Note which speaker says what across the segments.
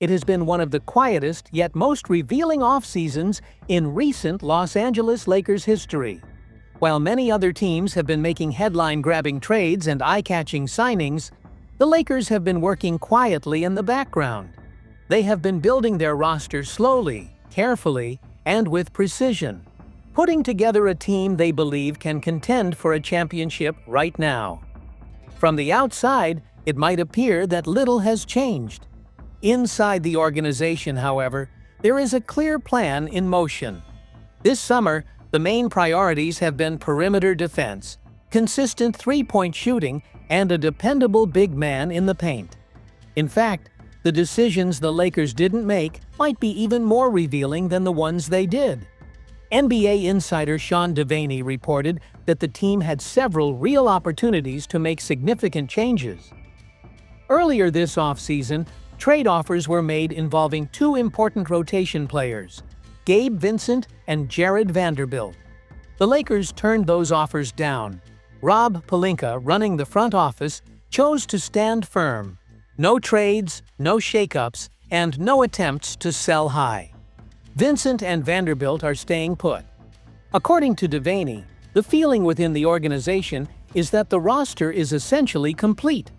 Speaker 1: It has been one of the quietest yet most revealing off-seasons in recent Los Angeles Lakers history. While many other teams have been making headline-grabbing trades and eye-catching signings, the Lakers have been working quietly in the background. They have been building their roster slowly, carefully, and with precision, putting together a team they believe can contend for a championship right now. From the outside, it might appear that little has changed. Inside the organization, however, there is a clear plan in motion. This summer, the main priorities have been perimeter defense, consistent three-point shooting, and a dependable big man in the paint. In fact, the decisions the Lakers didn't make might be even more revealing than the ones they did. NBA insider Sean Devaney reported that the team had several real opportunities to make significant changes. Earlier this offseason, trade offers were made involving two important rotation players, Gabe Vincent and Jarred Vanderbilt. The Lakers turned those offers down. Rob Pelinka, running the front office, chose to stand firm. No trades, no shakeups, and no attempts to sell high. Vincent and Vanderbilt are staying put. According to Devaney, the feeling within the organization is that the roster is essentially complete.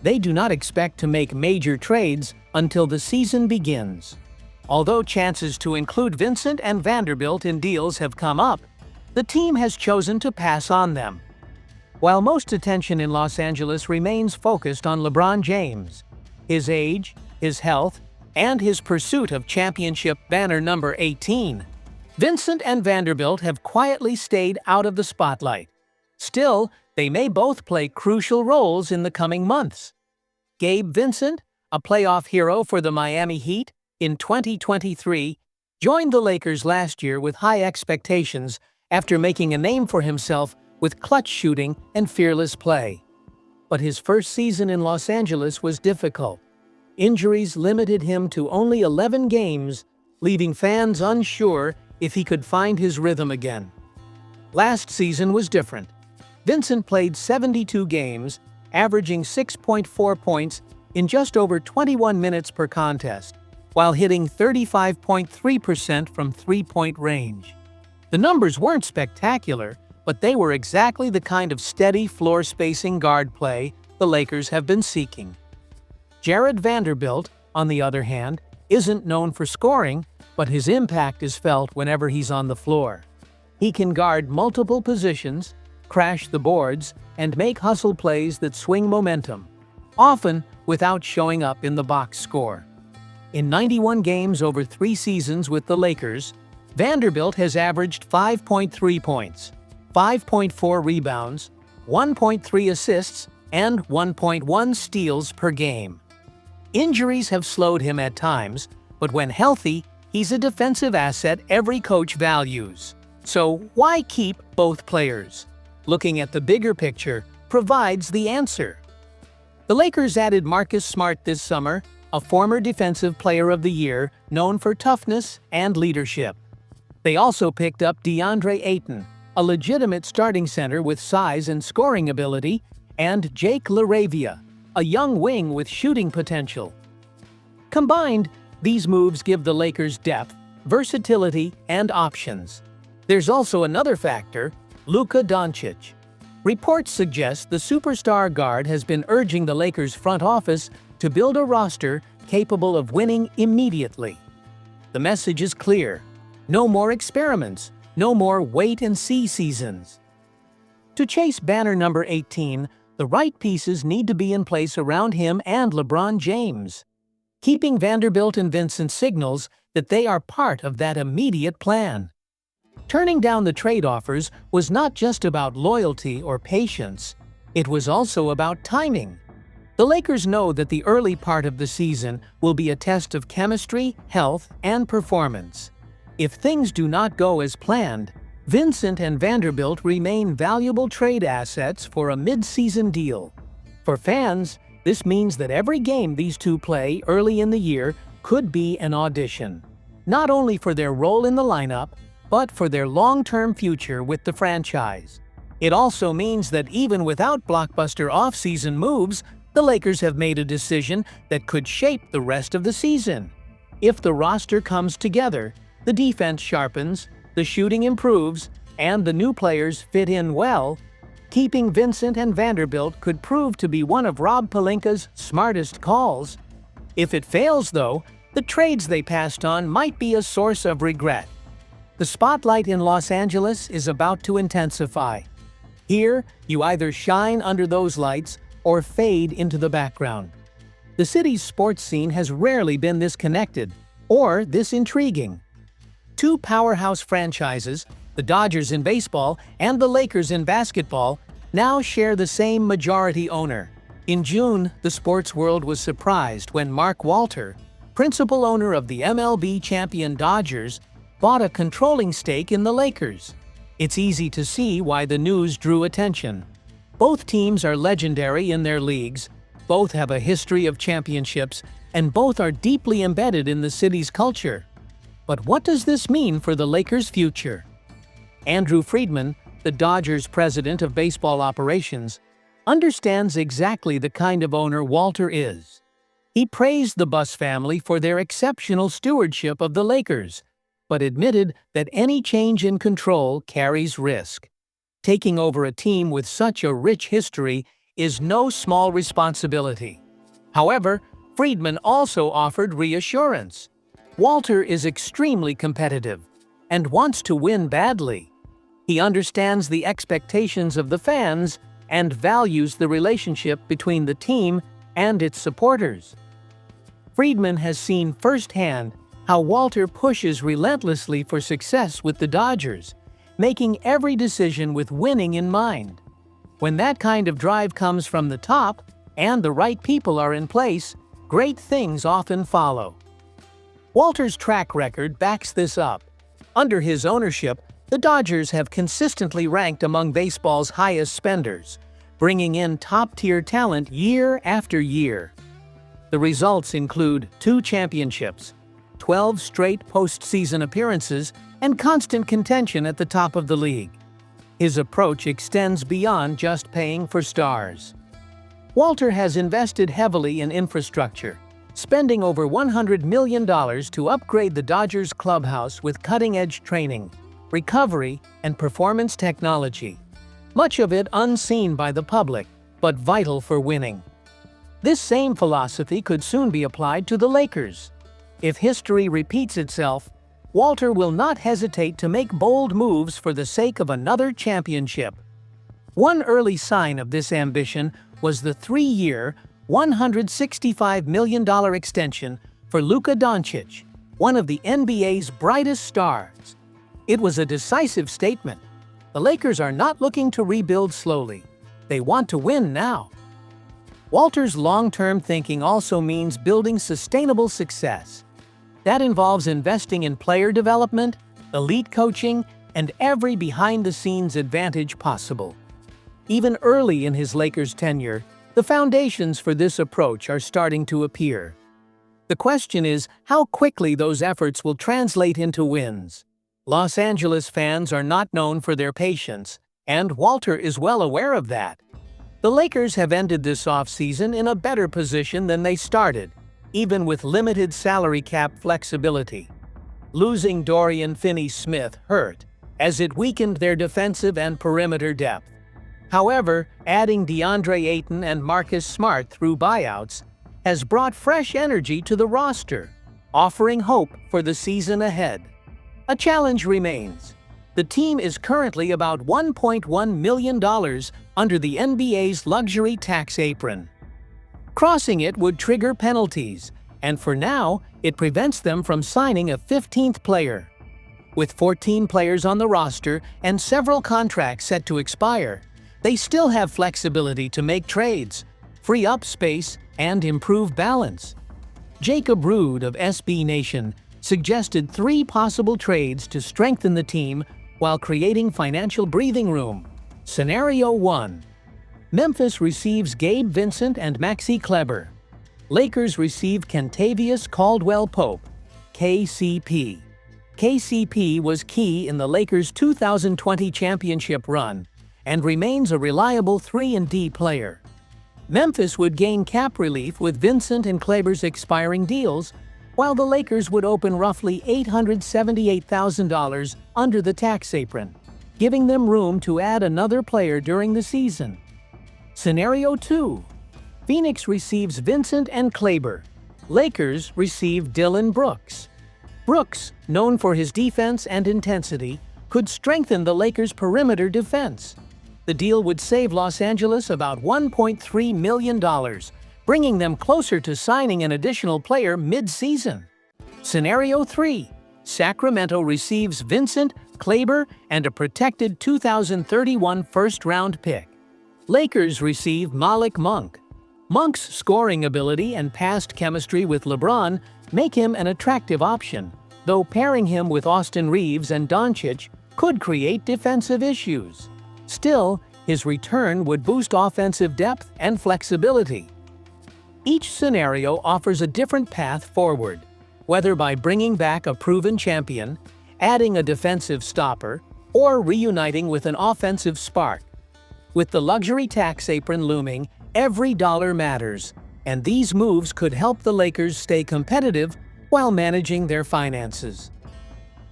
Speaker 1: They do not expect to make major trades until the season begins. Although chances to include Vincent and Vanderbilt in deals have come up, the team has chosen to pass on them. While most attention in Los Angeles remains focused on LeBron James, his age, his health, and his pursuit of championship banner number 18, Vincent and Vanderbilt have quietly stayed out of the spotlight. Still, they may both play crucial roles in the coming months. Gabe Vincent, a playoff hero for the Miami Heat in 2023, joined the Lakers last year with high expectations after making a name for himself with clutch shooting and fearless play. But his first season in Los Angeles was difficult. Injuries limited him to only 11 games, leaving fans unsure if he could find his rhythm again. Last season was different. Vincent played 72 games, averaging 6.4 points in just over 21 minutes per contest, while hitting 35.3% from three-point range. The numbers weren't spectacular, but they were exactly the kind of steady floor-spacing guard play the Lakers have been seeking. Jarred Vanderbilt, on the other hand, isn't known for scoring, but his impact is felt whenever he's on the floor. He can guard multiple positions, crash the boards, and make hustle plays that swing momentum, often without showing up in the box score. In 91 games over 3 seasons with the Lakers, Vanderbilt has averaged 5.3 points, 5.4 rebounds, 1.3 assists, and 1.1 steals per game. Injuries have slowed him at times, but when healthy, he's a defensive asset every coach values. So why keep both players? Looking at the bigger picture provides the answer. The Lakers added Marcus Smart this summer, a former Defensive Player of the Year known for toughness and leadership. They also picked up Deandre Ayton, a legitimate starting center with size and scoring ability, and Jake LaRavia, a young wing with shooting potential. Combined, these moves give the Lakers depth, versatility, and options. There's also another factor, Luka Dončić. Reports suggest the superstar guard has been urging the Lakers front office to build a roster capable of winning immediately. The message is clear: no more experiments, no more wait-and-see seasons. To chase banner number 18, the right pieces need to be in place around him and LeBron James. Keeping Vanderbilt and Vincent signals that they are part of that immediate plan. Turning down the trade offers was not just about loyalty or patience, it was also about timing. The Lakers know that the early part of the season will be a test of chemistry, health, and performance. If things do not go as planned, Vincent and Vanderbilt remain valuable trade assets for a mid-season deal. For fans, this means that every game these two play early in the year could be an audition, not only for their role in the lineup, but for their long-term future with the franchise. It also means that even without blockbuster offseason moves, the Lakers have made a decision that could shape the rest of the season. If the roster comes together, the defense sharpens, the shooting improves, and the new players fit in well, keeping Vincent and Vanderbilt could prove to be one of Rob Pelinka's smartest calls. If it fails, though, the trades they passed on might be a source of regret. The spotlight in Los Angeles is about to intensify. Here, you either shine under those lights or fade into the background. The city's sports scene has rarely been this connected or this intriguing. Two powerhouse franchises, the Dodgers in baseball and the Lakers in basketball, now share the same majority owner. In June, the sports world was surprised when Mark Walter, principal owner of the MLB champion Dodgers, bought a controlling stake in the Lakers. It's easy to see why the news drew attention. Both teams are legendary in their leagues, both have a history of championships, and both are deeply embedded in the city's culture. But what does this mean for the Lakers' future? Andrew Friedman, the Dodgers president of baseball operations, understands exactly the kind of owner Walter is. He praised the Buss family for their exceptional stewardship of the Lakers, but admitted that any change in control carries risk. Taking over a team with such a rich history is no small responsibility. However, Friedman also offered reassurance. Walter is extremely competitive and wants to win badly. He understands the expectations of the fans and values the relationship between the team and its supporters. Friedman has seen firsthand how Walter pushes relentlessly for success with the Dodgers, making every decision with winning in mind. When that kind of drive comes from the top and the right people are in place, great things often follow. Walter's track record backs this up. Under his ownership, the Dodgers have consistently ranked among baseball's highest spenders, bringing in top-tier talent year after year. The results include 2 championships, 12 straight postseason appearances, and constant contention at the top of the league. His approach extends beyond just paying for stars. Walter has invested heavily in infrastructure, spending over $100 million to upgrade the Dodgers clubhouse with cutting-edge training, recovery, and performance technology, much of it unseen by the public, but vital for winning. This same philosophy could soon be applied to the Lakers. If history repeats itself, Walter will not hesitate to make bold moves for the sake of another championship. One early sign of this ambition was the 3-year, $165 million extension for Luka Dončić, one of the NBA's brightest stars. It was a decisive statement. The Lakers are not looking to rebuild slowly. They want to win now. Walter's long-term thinking also means building sustainable success. That involves investing in player development, elite coaching, and every behind-the-scenes advantage possible. Even early in his Lakers tenure, the foundations for this approach are starting to appear. The question is how quickly those efforts will translate into wins. Los Angeles fans are not known for their patience, and Walter is well aware of that. The Lakers have ended this offseason in a better position than they started, even with limited salary cap flexibility. Losing Dorian Finney-Smith hurt, as it weakened their defensive and perimeter depth. However, adding Deandre Ayton and Marcus Smart through buyouts has brought fresh energy to the roster, offering hope for the season ahead. A challenge remains. The team is currently about $1.1 million under the NBA's luxury tax apron. Crossing it would trigger penalties, and for now, it prevents them from signing a 15th player. With 14 players on the roster and several contracts set to expire, they still have flexibility to make trades, free up space, and improve balance. Jacob Rood of SB Nation suggested 3 possible trades to strengthen the team while creating financial breathing room. Scenario 1. Memphis receives Gabe Vincent and Maxi Kleber. Lakers receive Kentavious Caldwell-Pope, KCP. KCP was key in the Lakers' 2020 championship run and remains a reliable 3-and-D player. Memphis would gain cap relief with Vincent and Kleber's expiring deals, while the Lakers would open roughly $878,000 under the tax apron, giving them room to add another player during the season. Scenario 2. Phoenix receives Vincent and Kleber. Lakers receive Dillon Brooks. Brooks, known for his defense and intensity, could strengthen the Lakers' perimeter defense. The deal would save Los Angeles about $1.3 million, bringing them closer to signing an additional player mid-season. Scenario 3. Sacramento receives Vincent, Kleber, and a protected 2031 first-round pick. Lakers receive Malik Monk. Monk's scoring ability and past chemistry with LeBron make him an attractive option, though pairing him with Austin Reeves and Dončić could create defensive issues. Still, his return would boost offensive depth and flexibility. Each scenario offers a different path forward, whether by bringing back a proven champion, adding a defensive stopper, or reuniting with an offensive spark. With the luxury tax apron looming, every dollar matters, and these moves could help the Lakers stay competitive while managing their finances.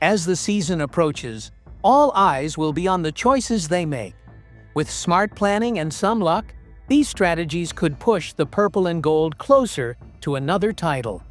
Speaker 1: As the season approaches, all eyes will be on the choices they make. With smart planning and some luck, these strategies could push the purple and gold closer to another title.